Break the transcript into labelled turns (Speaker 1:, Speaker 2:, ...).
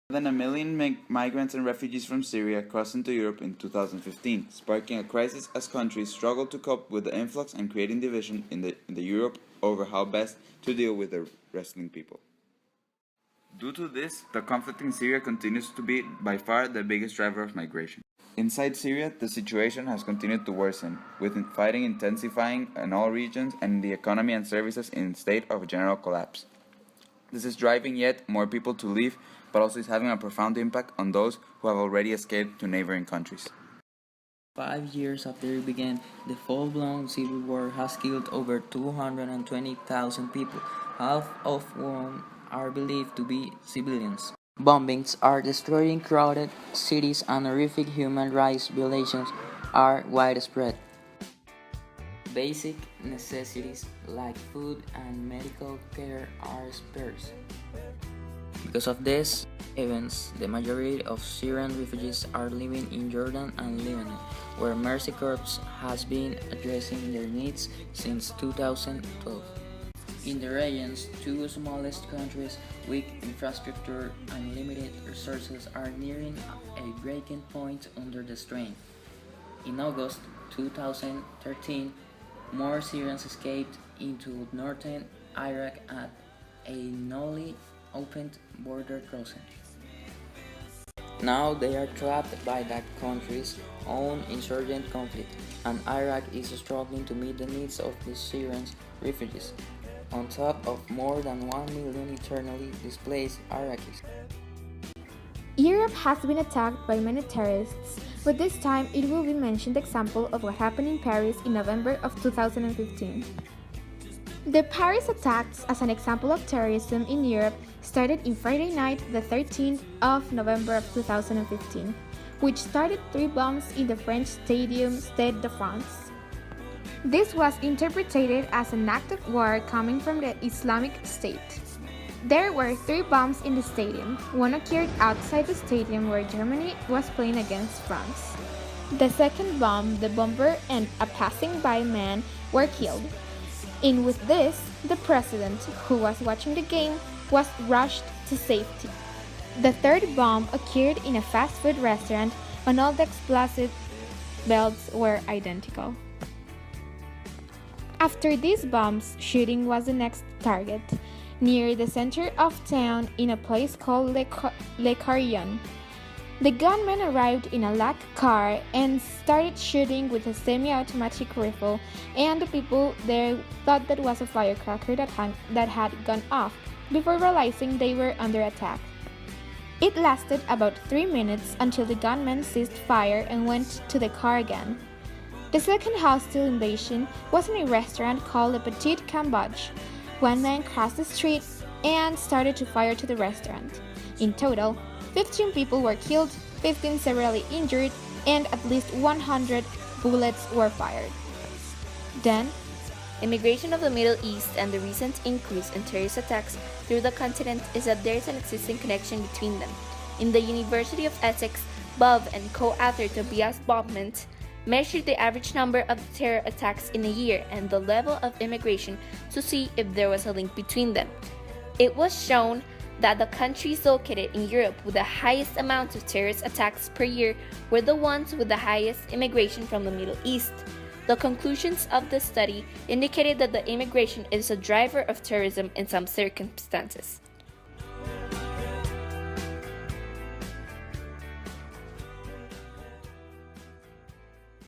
Speaker 1: More than a million migrants and refugees from Syria crossed into Europe in 2015, sparking a crisis as countries struggle to cope with the influx and creating division in the Europe over how best to deal with the wrestling people. Due to this, the conflict in Syria continues to be by far the biggest driver of migration. Inside Syria, the situation has continued to worsen, with fighting intensifying in all regions and the economy and services in a state of general collapse. This is driving yet more people to leave, but also is having a profound impact on those who have already escaped to neighboring countries.
Speaker 2: 5 years after it began, the full-blown civil war has killed over 220,000 people, half of whom are believed to be civilians. Bombings are destroying crowded cities and horrific human rights violations are widespread. Basic necessities like food and medical care are scarce. Because of these events, the majority of Syrian refugees are living in Jordan and Lebanon, where Mercy Corps has been addressing their needs since 2012. In the region's two smallest countries, weak infrastructure and limited resources are nearing a breaking point under the strain. In August 2013, more Syrians escaped into northern Iraq at a newly opened border crossing. Now they are trapped by that country's own insurgent conflict, and Iraq is struggling to meet the needs of the Syrian refugees, on top of more than 1 million internally displaced Iraqis.
Speaker 3: Europe has been attacked by many terrorists, but this time it will be mentioned example of what happened in Paris in November of 2015. The Paris attacks, as an example of terrorism in Europe, started in Friday night, the 13th of November of 2015, which started 3 bombs in the French stadium Stade de France. This was interpreted as an act of war coming from the Islamic State. There were 3 bombs in the stadium. One occurred outside the stadium where Germany was playing against France. The second bomb, the bomber and a passing-by man were killed. In with this, the president, who was watching the game, was rushed to safety. The third bomb occurred in a fast food restaurant, and all the explosive belts were identical. After these bombs, shooting was the next target, near the center of town in a place called Le Carillon. The gunmen arrived in a LAC car and started shooting with a semi-automatic rifle, and the people there thought that was a firecracker that had gone off, before realizing they were under attack. It lasted about 3 minutes until the gunmen ceased fire and went to the car again. The second hostile invasion was in a restaurant called Le Petit Cambodge. One man crossed the street and started to fire to the restaurant. In total, 15 people were killed, 15 severely injured, and at least 100 bullets were fired. Then,
Speaker 4: Immigration of the Middle East and the recent increase in terrorist attacks through the continent is that there is an existing connection between them. In the University of Essex, Bov and co-author Tobias Bobment measured the average number of terror attacks in a year and the level of immigration to see if there was a link between them. It was shown that the countries located in Europe with the highest amount of terrorist attacks per year were the ones with the highest immigration from the Middle East. The conclusions of the study indicated that the immigration is a driver of terrorism in some circumstances.